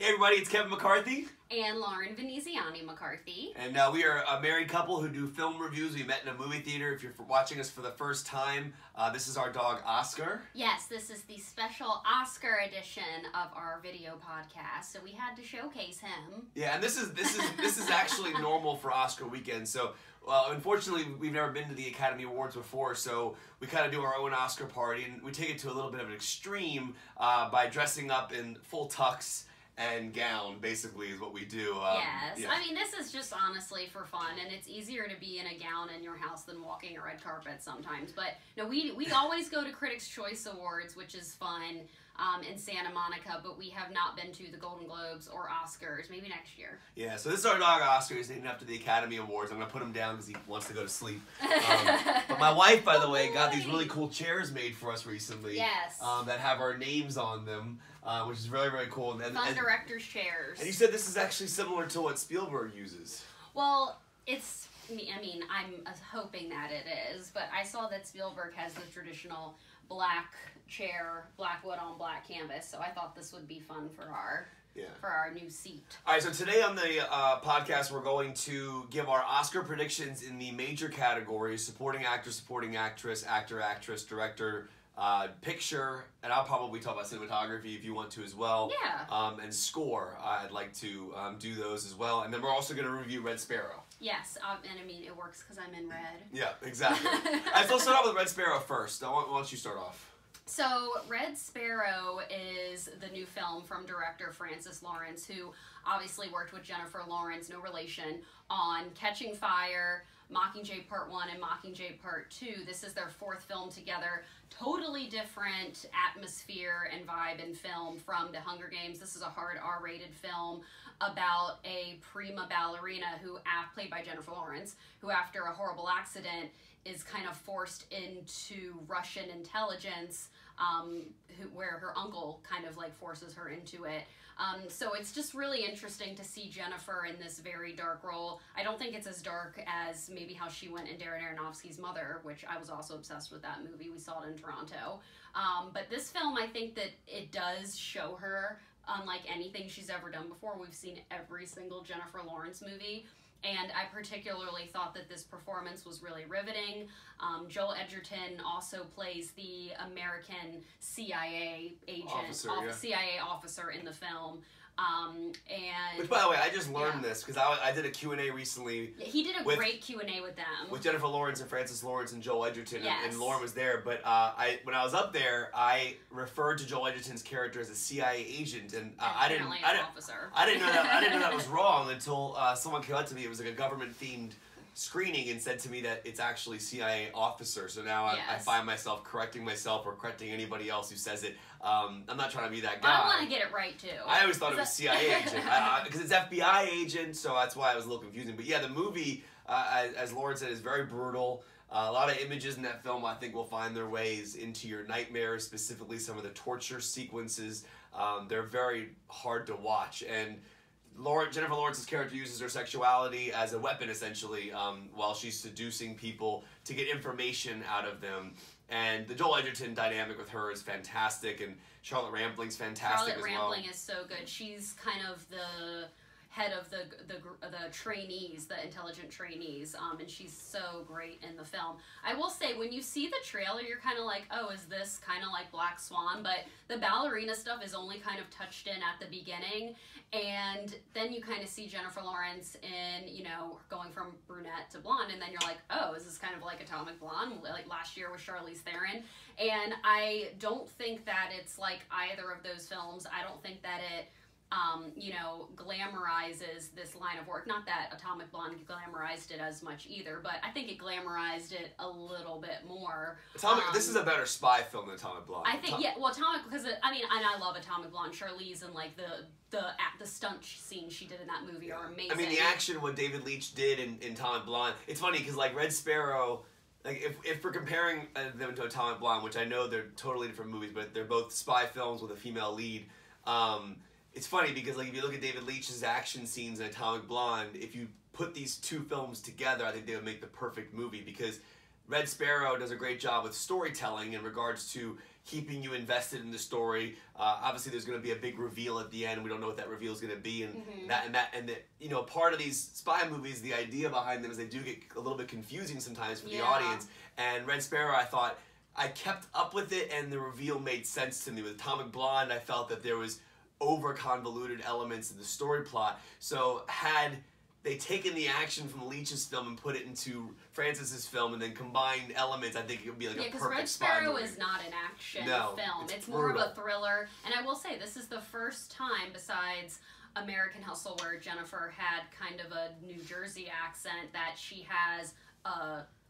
Hey everybody, it's Kevin McCarthy. And Lauren Veneziani McCarthy. And we are a married couple who do film reviews. We met in a movie theater. If you're watching us for the first time, this is our dog Oscar. Yes, this is the special Oscar edition of our video podcast, so we had to showcase him. Yeah, and this is actually normal for Oscar weekend. So unfortunately, we've never been to the Academy Awards before, so we kind of do our own Oscar party, and we take it to a little bit of an extreme by dressing up in full tux and gown, basically, is what we do. Yes. Yeah. I mean, this is just honestly for fun, and it's easier to be in a gown in your house than walking a red carpet sometimes. But no, we always go to Critics' Choice Awards, which is fun, in Santa Monica, but we have not been to the Golden Globes or Oscars. Maybe next year. Yeah, so this is our dog Oscar. He's named after the Academy Awards. I'm going to put him down because he wants to go to sleep. But my wife, by the way, got these really cool chairs made for us recently. Yes. That have our names on them, which is very, very cool. Fun director's chairs. And you said this is actually similar to what Spielberg uses. Well, it's... I mean, I'm hoping that it is, but I saw that Spielberg has the traditional black chair, black wood on black canvas, so I thought this would be fun for our new seat. All right, so today on the podcast, we're going to give our Oscar predictions in the major categories: supporting actor, supporting actress, actor, actress, director, picture, and I'll probably talk about cinematography if you want to as well. Yeah. And score. I'd like to do those as well. And then we're also going to review Red Sparrow. Yes, and I mean, it works because I'm in red. Yeah, exactly. All right, so let's start off with Red Sparrow first. Why don't you start off? So, Red Sparrow is the new film from director Francis Lawrence, who obviously worked with Jennifer Lawrence, no relation, on Catching Fire, Mockingjay Part 1 and Mockingjay Part 2. This is their fourth film together. Totally different atmosphere and vibe in film from The Hunger Games. This is a hard R-rated film about a prima ballerina who, played by Jennifer Lawrence, who after a horrible accident is kind of forced into Russian intelligence, where her uncle kind of like forces her into it. So it's just really interesting to see Jennifer in this very dark role. I don't think it's as dark as maybe how she went in Darren Aronofsky's Mother, which I was also obsessed with that movie. We saw it in Toronto. But this film, I think that it does show her unlike anything she's ever done before. We've seen every single Jennifer Lawrence movie, and I particularly thought that this performance was really riveting. Joel Edgerton also plays the American CIA agent, CIA officer in the film. Which, by the way, I just learned this because I did a Q&A recently. Yeah, he did a great Q&A with them. With Jennifer Lawrence and Francis Lawrence and Joel Edgerton, yes. and Lauren was there. But when I was up there, I referred to Joel Edgerton's character as a CIA agent, and I didn't know that was wrong until someone came up to me. It was like a government-themed screening and said to me that it's actually CIA officer. So now I find myself correcting myself or correcting anybody else who says it. I'm not trying to be that guy. I want to get it right too. I always thought it was CIA agent because it's FBI agent, so that's why it was a little confusing. But yeah, the movie, as Lauren said, is very brutal. A lot of images in that film I think will find their ways into your nightmares, specifically some of the torture sequences. They're very hard to watch, and Jennifer Lawrence's character uses her sexuality as a weapon, essentially, while she's seducing people to get information out of them. And the Joel Edgerton dynamic with her is fantastic, and Charlotte Rampling's fantastic as well. Charlotte Rampling is so good. She's kind of the head of the trainees, the intelligent trainees, and she's so great in the film. I will say, when you see the trailer, you're kind of like, oh, is this kind of like Black Swan? But the ballerina stuff is only kind of touched in at the beginning, and then you kind of see Jennifer Lawrence in, going from brunette to blonde, and then you're like, oh, is this kind of like Atomic Blonde, like last year with Charlize Theron? And I don't think that it's like either of those films. I don't think that it glamorizes this line of work. Not that Atomic Blonde glamorized it as much either, but I think it glamorized it a little bit more. This is a better spy film than Atomic Blonde. I think, Atomic, because, and I love Atomic Blonde. Charlize and, like, the stunt scenes she did in that movie are amazing. I mean, the action, what David Leitch did in Atomic Blonde, it's funny, because, like, Red Sparrow, like, if we're comparing them to Atomic Blonde, which I know they're totally different movies, but they're both spy films with a female lead, it's funny because, like, if you look at David Leitch's action scenes in Atomic Blonde, if you put these two films together, I think they would make the perfect movie, because Red Sparrow does a great job with storytelling in regards to keeping you invested in the story. Obviously, there's going to be a big reveal at the end. We don't know what that reveal is going to be, and you know, part of these spy movies, the idea behind them is they do get a little bit confusing sometimes for the audience. And Red Sparrow, I thought I kept up with it, and the reveal made sense to me. With Atomic Blonde, I felt that there was over convoluted elements in the story plot. So had they taken the action from Leach's film and put it into Francis's film and then combined elements, I think it would be like a perfect spy movie. Red Sparrow is not an action film. It's more of a thriller. And I will say, this is the first time besides American Hustle where Jennifer had kind of a New Jersey accent that she has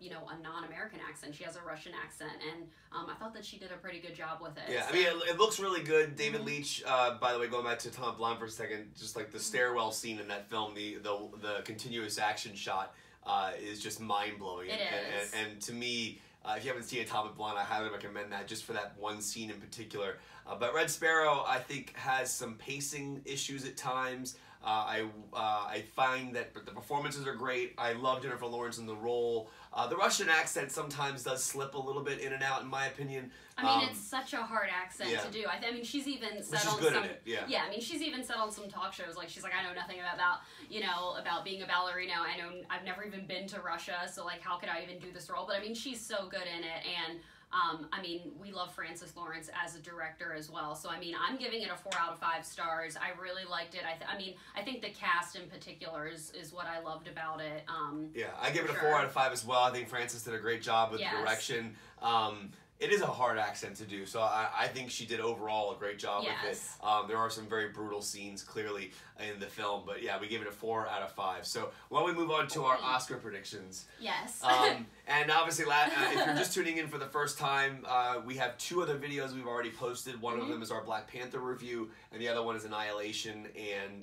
you know, a non-American accent. She has a Russian accent, and I thought that she did a pretty good job with it. Yeah, so. I mean, it looks really good. David Leitch, by the way, going back to Tom Blonde for a second, just like the stairwell scene in that film, the continuous action shot is just mind-blowing. It is. And to me, if you haven't seen Atomic Blonde, I highly recommend that just for that one scene in particular. But Red Sparrow, I think, has some pacing issues at times. I find that the performances are great. I love Jennifer Lawrence in the role. The Russian accent sometimes does slip a little bit in and out, in my opinion. I mean, it's such a hard accent to do. I mean, she's even said on some. Yeah, I mean, she's even said on some talk shows, like, she's like, I know nothing about you know, about being a ballerina. I've never even been to Russia, so like, how could I even do this role? But I mean, she's so good in it, and. I mean, we love Francis Lawrence as a director as well. So, I mean, I'm giving it a 4 out of 5 stars. I really liked it. I mean, I think the cast in particular is what I loved about it. Yeah, I give it a 4 out of 5 as well. I think Francis did a great job with the direction. It is a hard accent to do, so I think she did overall a great job with it. There are some very brutal scenes, clearly, in the film, but yeah, we gave it a 4 out of 5. So why don't we move on to our Oscar predictions? Yes. And obviously, if you're just tuning in for the first time, we have 2 other videos we've already posted. One of them is our Black Panther review, and the other one is Annihilation and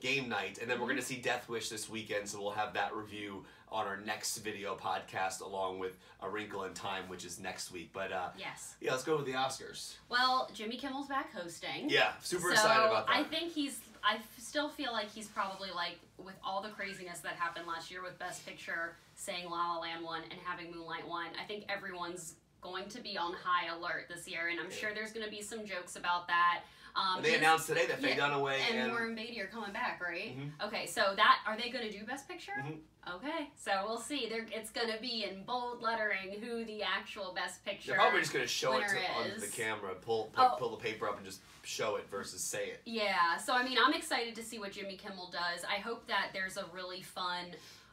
Game Night. And then we're going to see Death Wish this weekend, so we'll have that review on our next video podcast, along with A Wrinkle in Time, which is next week. But yeah, let's go with the Oscars. Well, Jimmy Kimmel's back hosting. Yeah, super excited about that. I think I still feel like he's probably, like, with all the craziness that happened last year with Best Picture, saying La La Land won and having Moonlight won, I think everyone's going to be on high alert this year, and I'm sure there's going to be some jokes about that. They announced today that Faye Dunaway and Warren Beatty are coming back, right? Okay, so are they going to do Best Picture? Okay, so we'll see. It's going to be in bold lettering who the actual Best Picture They're probably just going to show it onto the camera, pull the paper up and just show it versus say it. Yeah, so I mean, I'm excited to see what Jimmy Kimmel does. I hope that there's a really fun,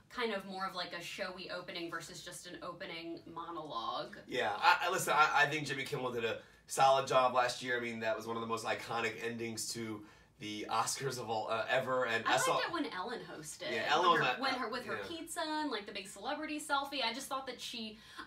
kind of more of like a showy opening versus just an opening monologue. Yeah, listen, I think Jimmy Kimmel did a solid job last year. I mean, that was one of the most iconic endings to the Oscars of all ever. And I liked it when Ellen hosted. Yeah, Ellen with her pizza and like the big celebrity selfie. I just thought that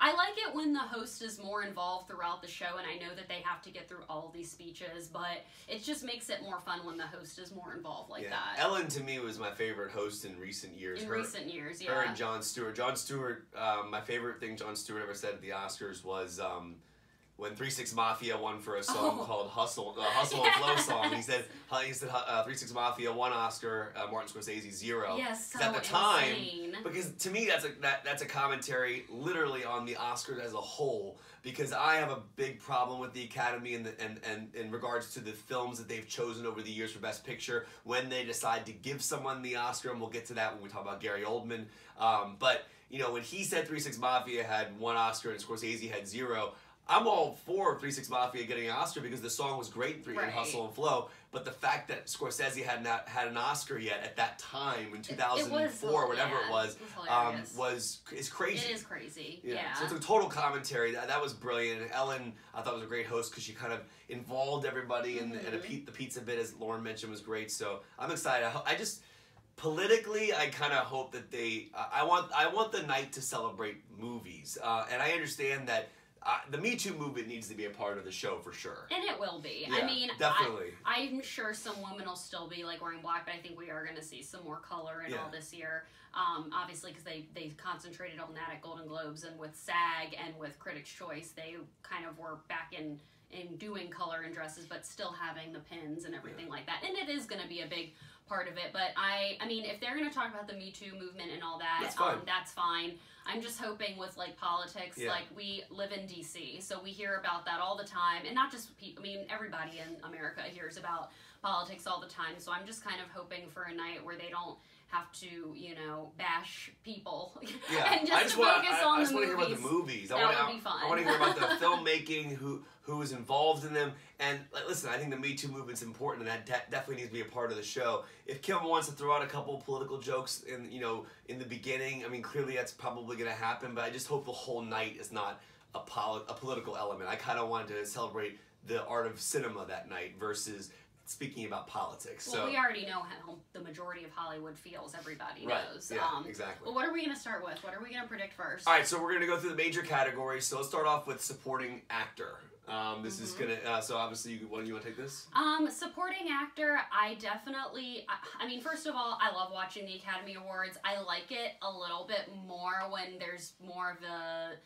I like it when the host is more involved throughout the show, and I know that they have to get through all these speeches, but it just makes it more fun when the host is more involved like that. Ellen, to me, was my favorite host in recent years. Her and Jon Stewart. Jon Stewart, my favorite thing Jon Stewart ever said at the Oscars was when 3 6 Mafia won for a song called Hustle and Flow song. He said 3 6 Mafia 1 Oscar, Martin Scorsese 0. Yes, so at the time, insane. Because to me that's a commentary literally on the Oscars as a whole. Because I have a big problem with the Academy and in regards to the films that they've chosen over the years for Best Picture when they decide to give someone the Oscar, and we'll get to that when we talk about Gary Oldman. But you know, when he said 3 6 Mafia had 1 Oscar and Scorsese had 0. I'm all for 3 6 Mafia getting an Oscar because the song was great in Hustle and Flow, but the fact that Scorsese had not had an Oscar yet at that time in 2004, whatever it was is crazy. It is crazy. Yeah. So it's a total commentary. That was brilliant. And Ellen, I thought, was a great host because she kind of involved everybody, and the pizza bit, as Lauren mentioned, was great. So I'm excited. Politically, I kind of hope that I want the night to celebrate movies, and I understand that. The Me Too movement needs to be a part of the show for sure. And it will be. Yeah, I mean, definitely. I'm sure some women will still be like wearing black, but I think we are going to see some more color in all this year. Obviously, because they concentrated on that at Golden Globes, and with SAG and with Critics' Choice, they kind of were back in doing color in dresses, but still having the pins and everything like that. And it is going to be a big part of it. But I mean, if they're going to talk about the Me Too movement and all that, that's fine. I'm just hoping with like politics, like we live in DC, so we hear about that all the time, and not just people. I mean, everybody in America hears about politics all the time. So I'm just kind of hoping for a night where they don't have to, you know, bash people and just focus on the movies. I just want to hear about the movies. That would be fun. I want to hear about the filmmaking, who is involved in them. And listen, I think the Me Too movement's important, and that definitely needs to be a part of the show. If Kim wants to throw out a couple of political jokes in the beginning, I mean, clearly that's probably going to happen. But I just hope the whole night is not a political element. I kind of wanted to celebrate the art of cinema that night versus speaking about politics. Well, we already know how the majority of Hollywood feels. Everybody knows. Yeah, exactly. Well, what are we going to start with? What are we going to predict first? All right, so we're going to go through the major categories. So let's start off with supporting actor. This is going to, so obviously, you want to take this? Supporting actor, I definitely, I mean, first of all, I love watching the Academy Awards. I like it a little bit more when there's more of a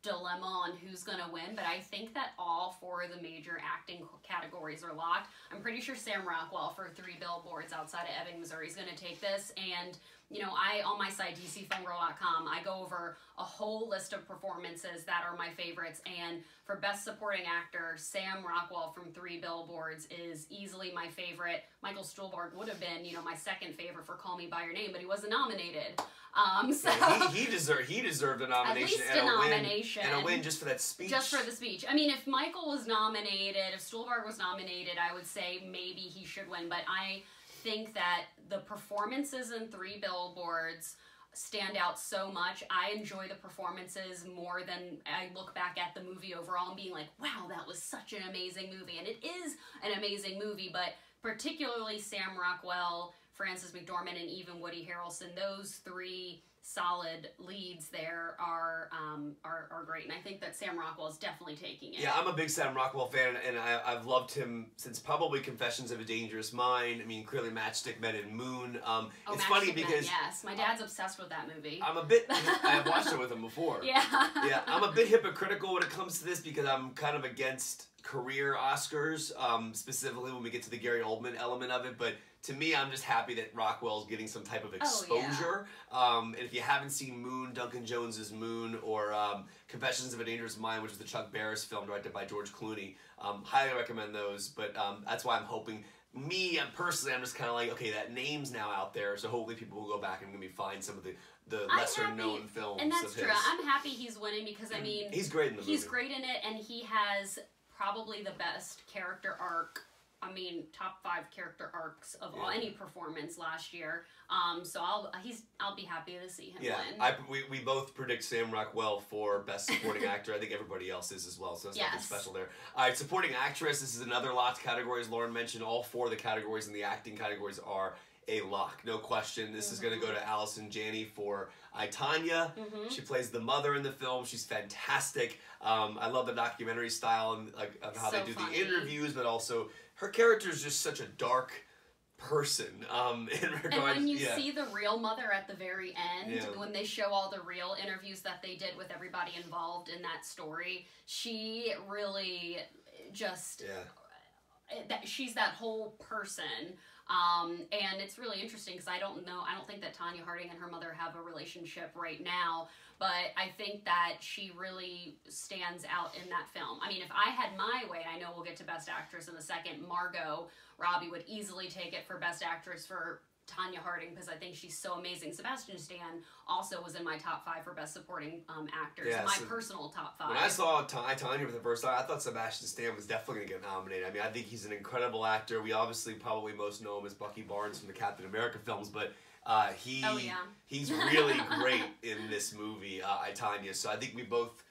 dilemma on who's gonna win, but I think that all four of the major acting categories are locked. I'm pretty sure Sam Rockwell for 3 Billboards Outside of Ebbing, Missouri is gonna take this, and you know, on my site, dcfilmgirl.com, I go over a whole list of performances that are my favorites, and for Best Supporting Actor, Sam Rockwell from 3 Billboards is easily my favorite. Michael Stuhlbarg would have been, you know, my second favorite for Call Me By Your Name, but he wasn't nominated. So he deserved a nomination, at least a nomination, and a win just for that speech. Just for the speech. I mean, if Michael was nominated, if Stuhlbarg was nominated, I would say maybe he should win. But I think that the performances in 3 Billboards stand out so much. I enjoy the performances more than I look back at the movie overall and being like, wow, that was such an amazing movie. And it is an amazing movie, but particularly Sam Rockwell, Frances McDormand, and even Woody Harrelson, those 3 solid leads there are great, and I think that Sam Rockwell is definitely taking it. Yeah, I'm a big Sam Rockwell fan, and I've loved him since probably Confessions of a Dangerous Mind. I mean, clearly Matchstick Men and Moon. It's funny because yes, my dad's obsessed with that movie. I've watched it with him before. Yeah. Yeah, I'm a bit hypocritical when it comes to this because I'm kind of against career Oscars, specifically when we get to the Gary Oldman element of it, but to me, I'm just happy that Rockwell's getting some type of exposure. And if you haven't seen Moon, Duncan Jones's Moon, or Confessions of a Dangerous Mind, which is the Chuck Barris film directed by George Clooney, highly recommend those. But that's why I'm hoping. Personally, I'm just kind of like, okay, that name's now out there, so hopefully people will go back and maybe find some of the lesser-known films. And that's true. I'm happy he's winning because, I mean, he's great in the movie. He's great in it, and he has probably the best character arc. I mean, top 5 character arcs of any performance last year. So I'll be happy to see him win. We both predict Sam Rockwell for Best Supporting Actor. I think everybody else is as well, so there's nothing special there. All right, Supporting Actress. This is another locked category, as Lauren mentioned. All 4 of the categories in the acting categories are a lock, no question. This is going to go to Allison Janney for I, Tonya. She plays the mother in the film. She's fantastic. I love the documentary style and of how they do the interviews, but also her character is just such a dark person. In regards, and when you see the real mother at the very end, when they show all the real interviews that they did with everybody involved in that story, she really just she's that whole person. And it's really interesting because I don't think that Tonya Harding and her mother have a relationship right now, but I think that she really stands out in that film. I mean, if I had my way, I know we'll get to Best Actress in a second, Margot Robbie would easily take it for Best Actress for Tonya Harding because I think she's so amazing. Sebastian Stan also was in my top 5 for Best Supporting Actors. My personal top 5. When I saw Tonya for the first time, I thought Sebastian Stan was definitely going to get nominated. I mean, I think he's an incredible actor. We obviously probably most know him as Bucky Barnes from the Captain America films, but he's really great in this movie, I, Tonya. So I think we both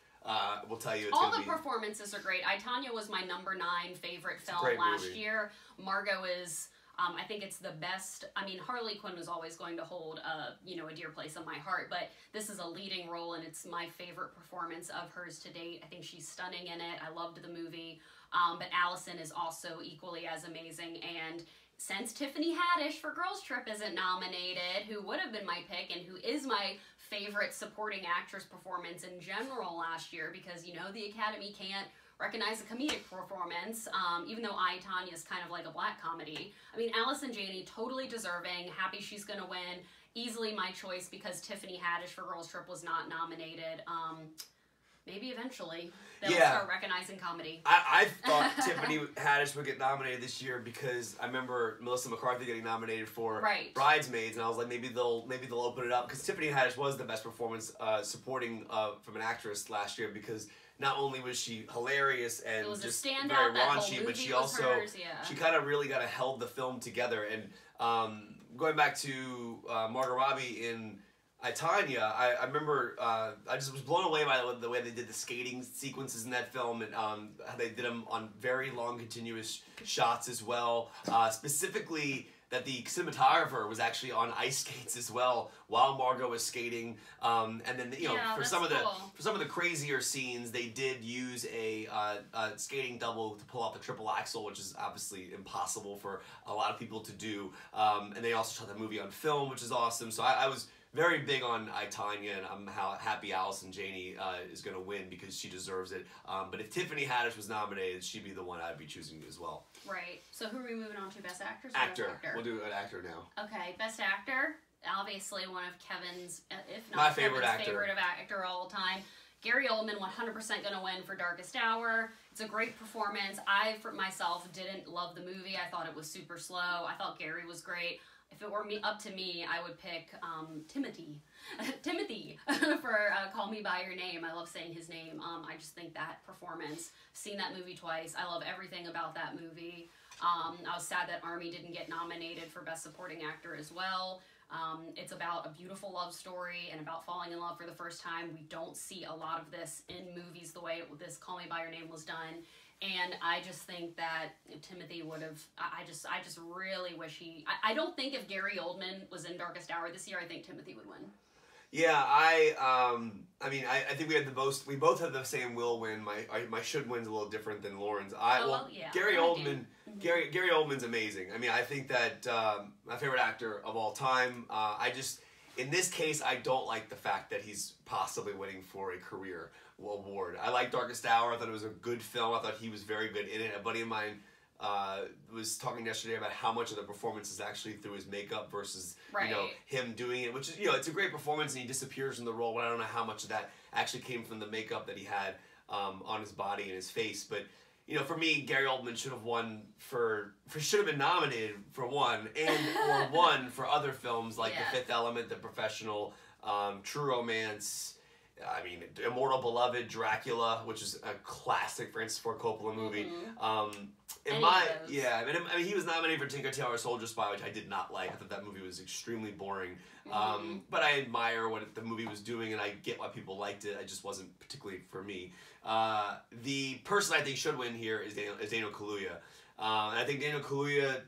will tell you it's all the performances are great. I, Tonya was my number 9 favorite film last year. Margot is. I think it's the best. I mean, Harley Quinn was always going to hold a dear place in my heart, but this is a leading role, and it's my favorite performance of hers to date. I think she's stunning in it. I loved the movie, but Allison is also equally as amazing. And since Tiffany Haddish for Girls Trip isn't nominated, who would have been my pick and who is my favorite supporting actress performance in general last year, because the Academy can't recognize the comedic performance, even though I, Tanya is kind of like a black comedy. I mean, Allison Janney, totally deserving, happy she's going to win. Easily my choice because Tiffany Haddish for Girls Trip was not nominated. Maybe eventually they'll start recognizing comedy. I thought Tiffany Haddish would get nominated this year because I remember Melissa McCarthy getting nominated for Bridesmaids, and I was like, maybe they'll open it up, because Tiffany Haddish was the best performance supporting from an actress last year, because not only was she hilarious and just very raunchy, but she also she kind of really held the film together. And going back to Margot Robbie in I, Tanya, I remember I just was blown away by the way they did the skating sequences in that film, and how they did them on very long continuous shots as well. Specifically, that the cinematographer was actually on ice skates as well while Margot was skating. And then for some of the crazier scenes, they did use a skating double to pull off the triple axel, which is obviously impossible for a lot of people to do. And they also shot the movie on film, which is awesome. So I was very big on I, Tanya, and I'm happy Allison Janney is going to win because she deserves it. But if Tiffany Haddish was nominated, she'd be the one I'd be choosing as well. Right. So who are we moving on to? Best Actress or Actor. Best Actor? We'll do an actor now. Okay, Best Actor. Obviously one of Kevin's, if not my favorite Kevin's favorite actor all time. Gary Oldman, 100% going to win for Darkest Hour. It's a great performance. I, for myself, didn't love the movie. I thought it was super slow. I thought Gary was great. If it were up to me, I would pick Timothy for Call Me By Your Name. I love saying his name. I just think that performance, seen that movie twice. I love everything about that movie. I was sad that Armie didn't get nominated for Best Supporting Actor as well. It's about a beautiful love story and about falling in love for the first time. We don't see a lot of this in movies the way this Call Me By Your Name was done. And I just think that Timothy would have, I just really wish I don't think if Gary Oldman was in Darkest Hour this year, I think Timothy would win. Yeah, I think we both have the same will win. My should win's a little different than Lauren's. Gary Oldman, Gary Oldman's amazing. I mean, I think that my favorite actor of all time. In this case, I don't like the fact that he's possibly winning for a career award. I like Darkest Hour. I thought it was a good film. I thought he was very good in it. A buddy of mine was talking yesterday about how much of the performance is actually through his makeup versus him doing it, which is it's a great performance, and he disappears in the role, but I don't know how much of that actually came from the makeup that he had on his body and his face. But for me, Gary Oldman should have won should have been nominated for one or won for other films like The Fifth Element, The Professional, True Romance. I mean, Immortal Beloved, Dracula, which is a classic Francis Ford Coppola movie. He was nominated for Tinker Tailor Soldier Spy, which I did not like. I thought that movie was extremely boring. But I admire what the movie was doing, and I get why people liked it. It just wasn't particularly for me. The person I think should win here is Daniel Kaluuya. And I think Daniel Kaluuya,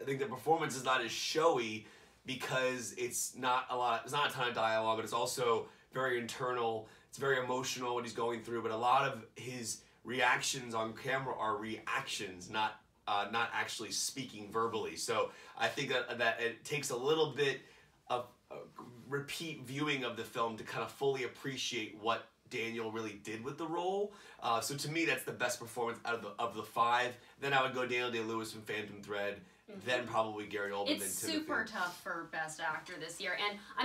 the performance is not as showy because it's not a ton of dialogue, but it's also very internal. It's very emotional what he's going through, but a lot of his reactions on camera are reactions, not actually speaking verbally. So I think that it takes a little bit of repeat viewing of the film to kind of fully appreciate what Daniel really did with the role. So to me, that's the best performance out of the five. Then I would go Daniel Day-Lewis from Phantom Thread. Then probably Gary Oldman. It's super tough for Best Actor this year, and I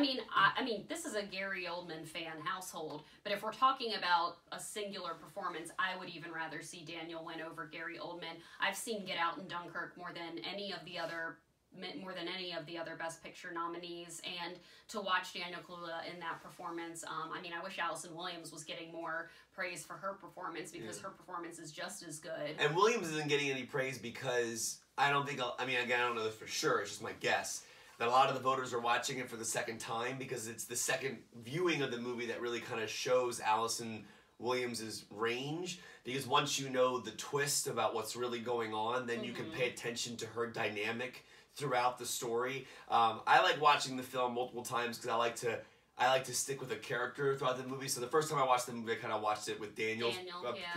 mean, this is a Gary Oldman fan household. But if we're talking about a singular performance, I would even rather see Daniel win over Gary Oldman. I've seen Get Out and Dunkirk more than any of the other Best Picture nominees, and to watch Daniel Kaluuya in that performance, I wish Allison Williams was getting more praise for her performance because her performance is just as good. And Williams isn't getting any praise because I don't know this for sure, it's just my guess, that a lot of the voters are watching it for the second time because it's the second viewing of the movie that really kind of shows Allison Williams' range, because once you know the twist about what's really going on, then you can pay attention to her dynamic throughout the story. I like watching the film multiple times because I like to stick with a character throughout the movie. So the first time I watched the movie, I kind of watched it with Daniel's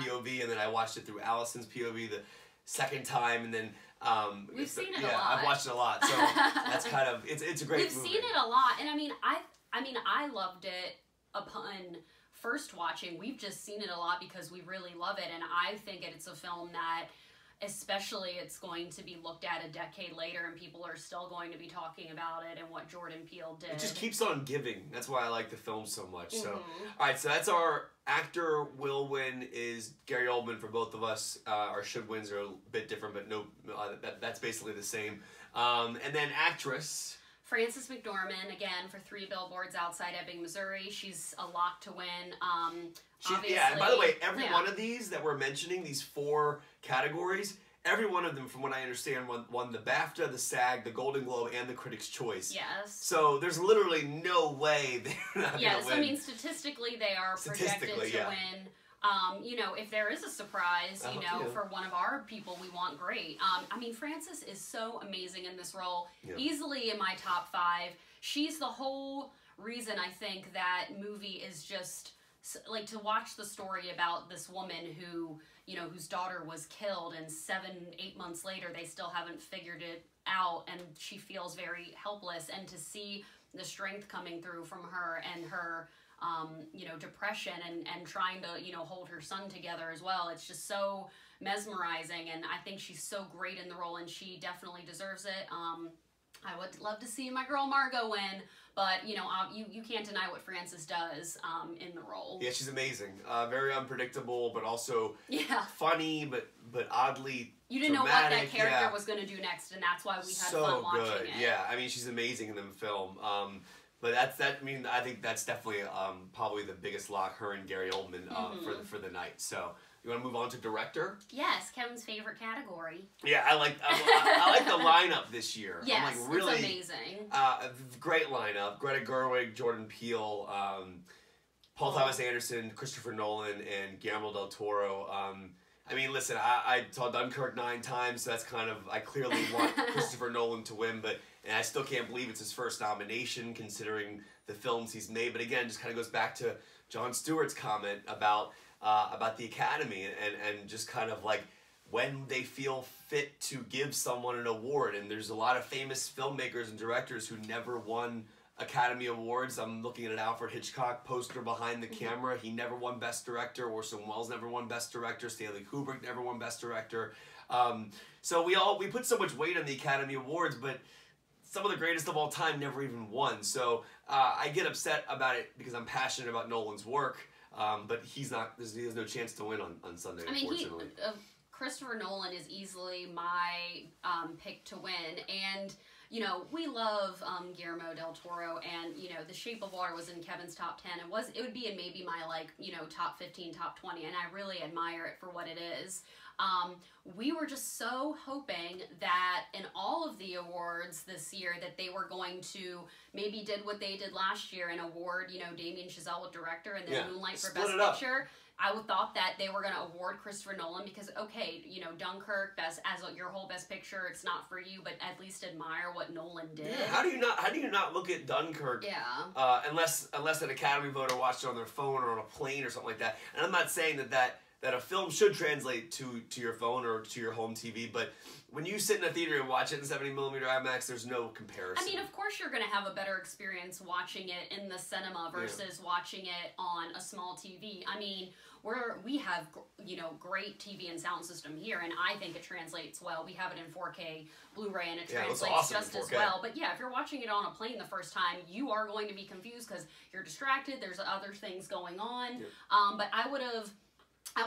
POV, and then I watched it through Allison's POV the second time, and then we've seen it a lot. I've watched it a lot, so that's kind of it's a great movie. We've seen it a lot, and I loved it first watching. We've just seen it a lot because we really love it, and I think it's a film that, especially, it's going to be looked at a decade later and people are still going to be talking about it and what Jordan Peele did. It just keeps on giving. That's why I like the film so much. So, all right, so that's our actor will win is Gary Oldman for both of us. Our should wins are a bit different, but no, that's basically the same. And then actress. Frances McDormand, again, for 3 Billboards Outside Ebbing, Missouri. She's a lock to win. Yeah, and by the way, every one of these that we're mentioning, these 4 categories, every one of them, from what I understand, won the BAFTA, the SAG, the Golden Globe, and the Critics' Choice. Yes. So there's literally no way they're not going to win. Yes, I mean, statistically, they are projected to win. You know, if there is a surprise, you know, for one of our people we want, great. I mean, Frances is so amazing in this role. Yeah. Easily in my top 5. She's the whole reason I think that movie is just, like, to watch the story about this woman who, you know, whose daughter was killed, and 7-8 months later they still haven't figured it out, and she feels very helpless, and to see the strength coming through from her and her you know, depression and trying to, you know, hold her son together as well. It's just so mesmerizing, and I think she's so great in the role, and she definitely deserves it. I would love to see my girl Margot win, but, you know, you can't deny what Frances does in the role. Yeah, she's amazing. Very unpredictable, but also funny, but oddly You didn't dramatic. Know what that character was going to do next, and that's why we had fun watching it. Yeah, I mean, she's amazing in the film. But I mean, I think that's definitely probably the biggest lock, her and Gary Oldman for the night. So you want to move on to director? Yes, Kevin's favorite category. Yeah, I like the lineup this year. Yes, I'm like, really, it's amazing. Great lineup. Greta Gerwig, Jordan Peele, Paul Thomas Anderson, Christopher Nolan, and Guillermo del Toro. I mean, listen, I saw Dunkirk 9 times, so that's kind of, I clearly want Christopher Nolan to win, and I still can't believe it's his first nomination considering the films he's made. But again, just kind of goes back to Jon Stewart's comment about the Academy and just kind of like when they feel fit to give someone an award. And there's a lot of famous filmmakers and directors who never won Academy Awards. I'm looking at an Alfred Hitchcock poster behind the camera. He never won Best Director. Orson Welles never won Best Director. Stanley Kubrick never won Best Director. So we put so much weight on the Academy Awards, but some of the greatest of all time never even won. So I get upset about it because I'm passionate about Nolan's work, but he has no chance to win on Sunday, unfortunately. Christopher Nolan is easily my pick to win, and you know, we love Guillermo del Toro, and, you know, The Shape of Water was in Kevin's top 10. It would be in maybe my, like, you know, top 15, top 20, and I really admire it for what it is. We were just so hoping that in all of the awards this year that they were going to maybe did what they did last year and award, you know, Damien Chazelle with director and then Moonlight for Best Picture. I thought that they were going to award Christopher Nolan because, okay, you know, Dunkirk, your whole Best Picture, it's not for you, but at least admire what Nolan did. Yeah, how do you not look at Dunkirk? Yeah. Unless an Academy voter watched it on their phone or on a plane or something like that. And I'm not saying that a film should translate to your phone or to your home TV, but when you sit in a theater and watch it in 70mm IMAX, there's no comparison. I mean, of course you're going to have a better experience watching it in the cinema versus watching it on a small TV. I mean, we have, you know, great TV and sound system here, and I think it translates well. We have it in 4K Blu-ray, and it translates awesome just as well. But yeah, if you're watching it on a plane the first time, you are going to be confused because you're distracted. There's other things going on. But I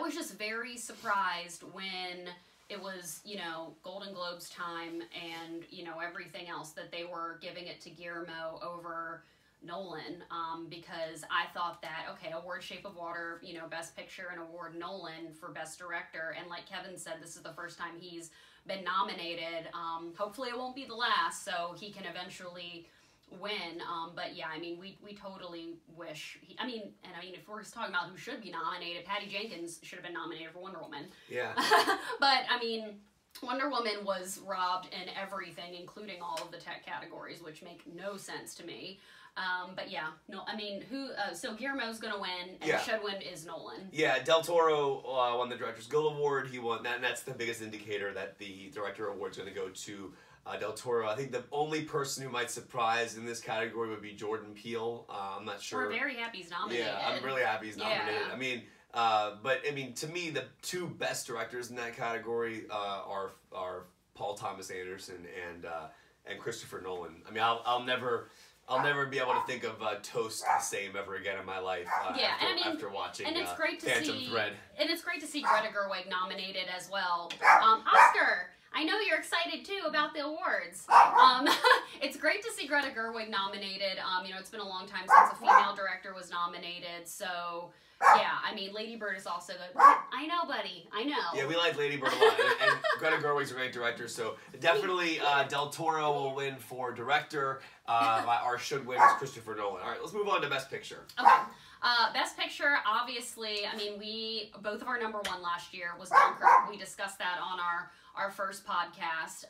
was just very surprised when it was, you know, Golden Globes time and, you know, everything else that they were giving it to Guillermo over Nolan, because I thought that, okay, award Shape of Water, you know, Best Picture, and award Nolan for Best Director, and like Kevin said, this is the first time he's been nominated. Hopefully it won't be the last, so he can eventually win. But yeah, I mean, we totally wish, if we're just talking about who should be nominated, Patty Jenkins should have been nominated for Wonder Woman. Yeah. But, I mean, Wonder Woman was robbed in everything, including all of the tech categories, which make no sense to me. But yeah, no, I mean, so Guillermo's gonna win, and should win is Nolan. Yeah, Del Toro won the Director's Guild Award. He won that, and that's the biggest indicator that the Director Award's gonna go to Del Toro. I think the only person who might surprise in this category would be Jordan Peele. I'm not sure. We're very happy he's nominated. Yeah, I'm really happy he's nominated. Yeah. I mean, but I mean, to me, the two best directors in that category are Paul Thomas Anderson and Christopher Nolan. I mean, I'll never be able to think of Toast the same ever again in my life. After watching and it's great to Phantom Thread. And it's great to see Greta Gerwig nominated as well. Oscar, I know you're excited too about the awards. It's great to see Greta Gerwig nominated. You know, it's been a long time since a female director was nominated, so. Yeah, I mean, Lady Bird is also good. I know, buddy. I know. Yeah, we like Lady Bird a lot, and Greta Gerwig's a great director, so definitely Del Toro will win for director. Our should win is Christopher Nolan. All right, let's move on to Best Picture. Okay. Best Picture, obviously, I mean, both of our number one last year was Dunkirk. We discussed that on our first podcast.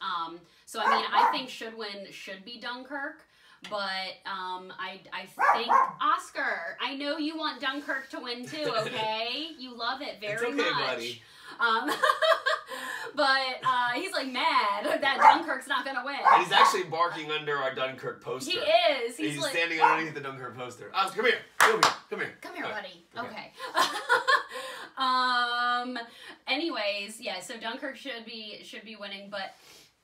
So, I mean, I think should be Dunkirk. But I think Oscar. I know you want Dunkirk to win too. Okay, you love it very much. Buddy. But he's like mad that Dunkirk's not gonna win. And he's actually barking under our Dunkirk poster. He is. He's like, standing underneath the Dunkirk poster. Oscar, come here. Come here. Come here, buddy. Okay. Okay. Anyways, yeah. So Dunkirk should be winning, but.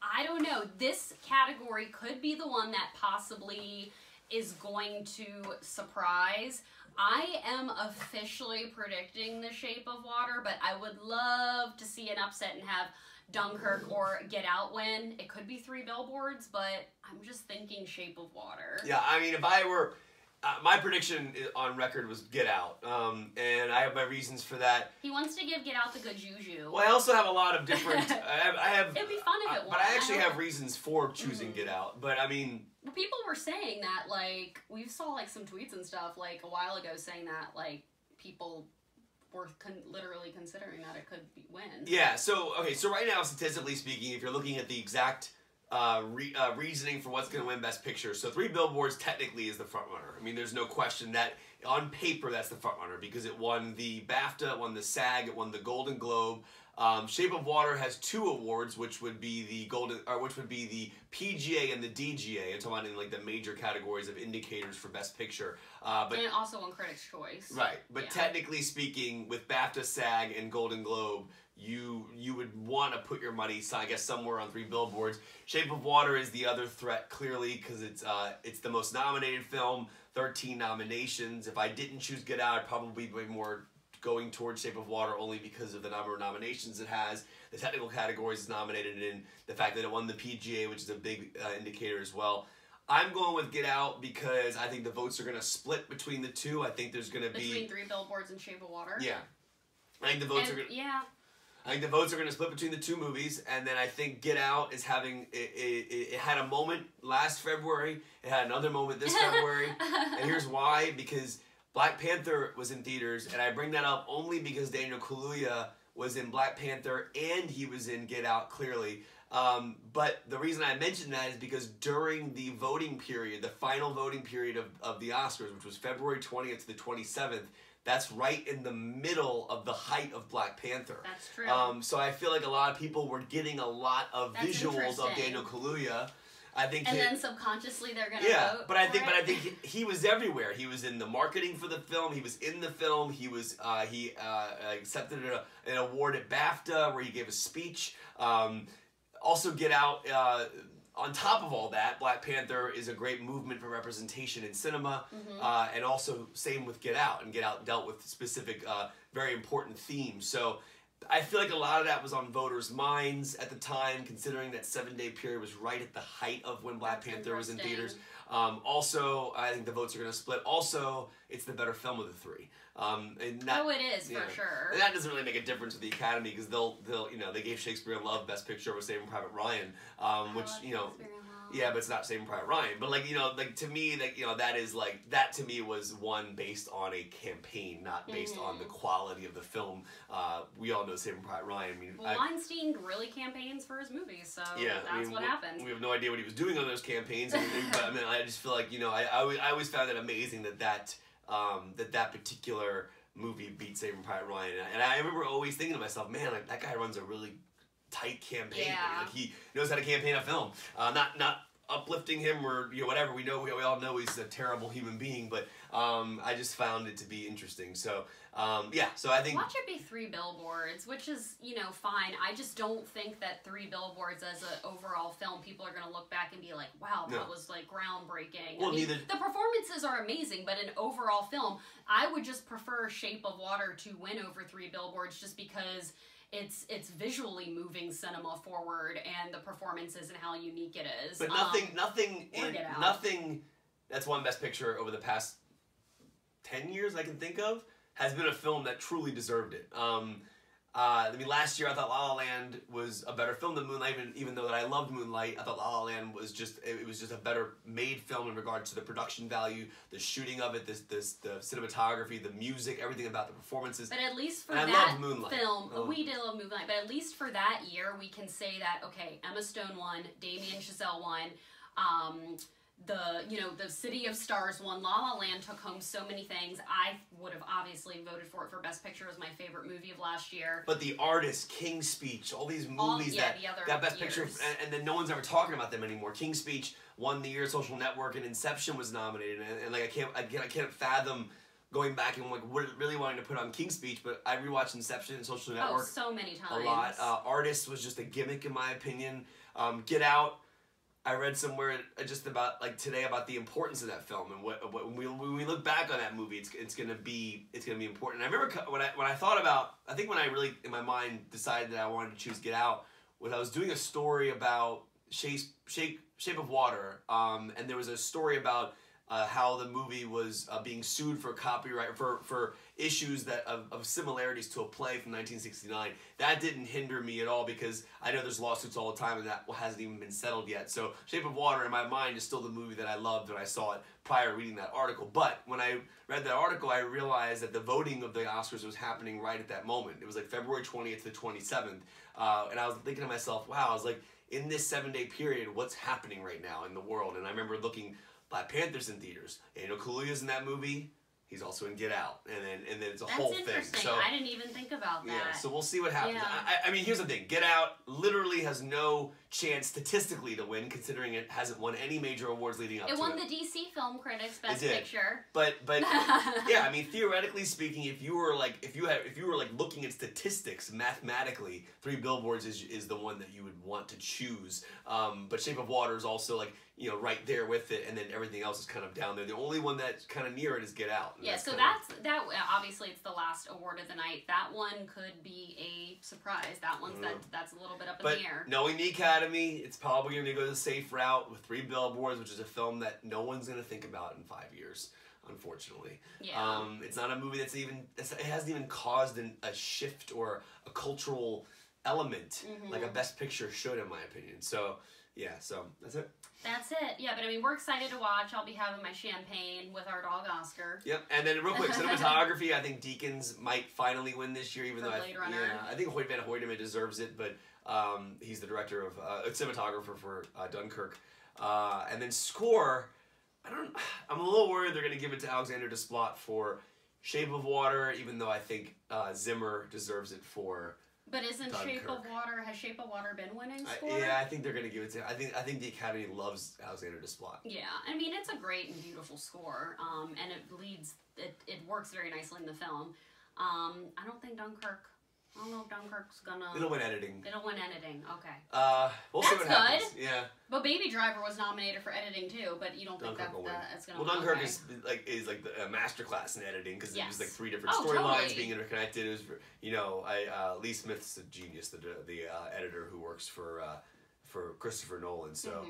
I don't know. This category could be the one that possibly is going to surprise. I am officially predicting The Shape of Water, but I would love to see an upset and have Dunkirk or Get Out win. It could be 3 Billboards, but I'm just thinking Shape of Water. Yeah, I mean, if I were... my prediction on record was Get Out, and I have my reasons for that. He wants to give Get Out the good juju. Well, I also have a lot of different... I have. It'd be fun if it won. But I actually have reasons for choosing Get Out, but I mean... Well, people were saying that, like, we saw, like, some tweets and stuff, like, a while ago saying that, like, people were literally considering that it could win. Yeah, so right now, statistically speaking, if you're looking at the exact... reasoning for what's going to win Best Picture. So 3 Billboards technically is the front runner. I mean, there's no question that on paper that's the front runner because it won the BAFTA, it won the SAG, it won the Golden Globe. Shape of Water has 2 awards, which would be the PGA and the DGA. I'm talking about in like the major categories of indicators for Best Picture. But and it also won Critics' Choice. Right, but technically speaking, with BAFTA, SAG, and Golden Globe, you would want to put your money, I guess, somewhere on 3 Billboards. Shape of Water is the other threat, clearly, because it's the most nominated film, 13 nominations. If I didn't choose Get Out, I'd probably be more going towards Shape of Water only because of the number of nominations it has. The technical categories is nominated in, the fact that it won the PGA, which is a big indicator as well. I'm going with Get Out because I think the votes are going to split between the two. I think there's going to be... Between 3 Billboards and Shape of Water? Yeah. I think the votes are going to... Yeah. I think the votes are going to split between the 2 movies, and then I think Get Out is having... It had a moment last February. It had another moment this February. And here's why. Because Black Panther was in theaters, and I bring that up only because Daniel Kaluuya was in Black Panther, and he was in Get Out, clearly. But the reason I mentioned that is because during the voting period, the final voting period of the Oscars, which was February 20th to the 27th, that's right in the middle of the height of Black Panther. That's true. So I feel like a lot of people were getting a lot of visuals of Daniel Kaluuya. I think then subconsciously they're gonna vote. But I think he was everywhere. He was in the marketing for the film. He was in the film. He was he accepted an award at BAFTA where he gave a speech. Also, Get Out. On top of all that, Black Panther is a great movement for representation in cinema, and also same with Get Out. And Get Out dealt with specific, very important themes. So I feel like a lot of that was on voters' minds at the time, considering that 7-day period was right at the height of when Black Panther was in theaters. Also, I think the votes are going to split. Also, it's the better film of the 3. And that, it is for sure. And that doesn't really make a difference with the Academy because they'll they gave Shakespeare in Love Best Picture with Saving Private Ryan, which yeah, but it's not Saving Private Ryan. But to me, that is that to me was one based on a campaign, not based on the quality of the film. We all know Saving Private Ryan. I mean, Weinstein really campaigns for his movies, so that's what happened. We have no idea what he was doing on those campaigns. But I mean, I just feel like I always found it amazing that particular movie beat Saving Private Ryan, and I remember always thinking to myself, man, that guy runs a really tight campaign. Yeah. Like he knows how to campaign a film. Not uplifting him or whatever. We all know he's a terrible human being, but I just found it to be interesting. So so I think watch it be 3 billboards, which is fine. I just don't think that 3 billboards as an overall film, people are going to look back and be like, wow, that was like groundbreaking. Well, the performances are amazing, but an overall film, I would just prefer Shape of Water to win over 3 billboards, just because it's visually moving cinema forward, and the performances and how unique it is. But nothing that's won Best Picture over the past 10 years I can think of has been a film that truly deserved it. Last year I thought La La Land was a better film than Moonlight, even though that I loved Moonlight. I thought La La Land was just a better made film in regards to the production value, the shooting of it, the cinematography, the music, everything about the performances. But at least for that film, we did love Moonlight, but at least for that year, we can say that, okay, Emma Stone won, Damien Chazelle won, the City of Stars won, La La Land took home so many things. I would have obviously voted for it for Best Picture. It was my favorite movie of last year. But The Artist, King's Speech, all these movies that Best Picture, and then no one's ever talking about them anymore. King's Speech won the year, Social Network, and Inception was nominated, and like I can't fathom going back and like really wanting to put on King's Speech, but I rewatched Inception and Social Network so many times. A lot. Artist was just a gimmick in my opinion. Get Out, I read somewhere just about like today about the importance of that film, and when we look back on that movie, it's gonna be important. And I remember when I thought about, I think when I really in my mind decided that I wanted to choose Get Out, was I was doing a story about Shape of Water, and there was a story about how the movie was being sued for copyright for issues of similarities to a play from 1969. That didn't hinder me at all, because I know there's lawsuits all the time and that hasn't even been settled yet. So Shape of Water in my mind is still the movie that I loved when I saw it prior to reading that article. But when I read that article, I realized that the voting of the Oscars was happening right at that moment. It was like February 20th to the 27th. And I was thinking to myself, wow, I was like, in this 7-day period, what's happening right now in the world? And I remember looking Black Panther's in theaters. Daniel Kaluuya's in that movie. He's also in Get Out, and then it's a whole thing. That's interesting. So, I didn't even think about that. Yeah, so we'll see what happens. Yeah. I mean, here's the thing: Get Out literally has no chance statistically to win, considering it hasn't won any major awards leading up to it. It won the DC Film Critics Best Picture. But yeah, I mean, theoretically speaking, if you were looking at statistics mathematically, 3 Billboards is the one that you would want to choose. But Shape of Water is also like, right there with it, and then everything else is kind of down there. The only one that's kind of near it is Get Out. Yeah, so that obviously it's the last award of the night. That one could be a surprise. That one's that's a little bit up in the air. Knowing the Academy, it's probably going to go the safe route with 3 Billboards, which is a film that no one's going to think about in 5 years, unfortunately. Yeah. It's not a movie it hasn't even caused a shift or a cultural element like a Best Picture should, in my opinion. So yeah, so that's it. That's it. Yeah, but I mean, we're excited to watch. I'll be having my champagne with our dog Oscar. Yep, and then real quick, cinematography. I think Deakins might finally win this year, even though Blade Runner. I think Hoyt van Hoytema deserves it, but he's the director of cinematographer for Dunkirk, and then score. I'm a little worried they're going to give it to Alexander Desplat for Shape of Water, even though I think Zimmer deserves it for. But isn't Dunkirk. Has Shape of Water been winning score? I think they're going to give it to him. I think the Academy loves Alexander Desplat. Yeah, I mean, it's a great and beautiful score, and it works very nicely in the film. I don't know if Dunkirk's gonna. It'll win editing. Okay. We'll see what happens. Good. Yeah. But Baby Driver was nominated for editing too, but you don't think that's gonna. Well, Dunkirk is like a masterclass in editing, because it was like 3 different storylines being interconnected. It was, Lee Smith's a genius, the editor who works for Christopher Nolan. So,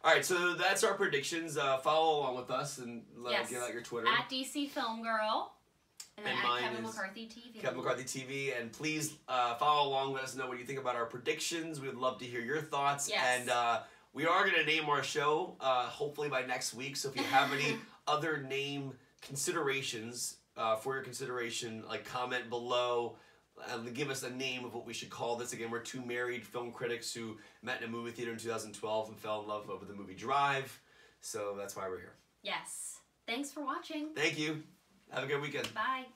all right, so that's our predictions. Follow along with us and get out your Twitter at DC Film Girl. And then at Kevin McCarthy TV. Kevin McCarthy TV. And please follow along. Let us know what you think about our predictions. We'd love to hear your thoughts. Yes. And we are going to name our show, hopefully by next week. So if you have any other name considerations for your consideration, like comment below. Give us a name of what we should call this. Again, we're 2 married film critics who met in a movie theater in 2012 and fell in love over the movie Drive. So that's why we're here. Yes. Thanks for watching. Thank you. Have a good weekend. Bye.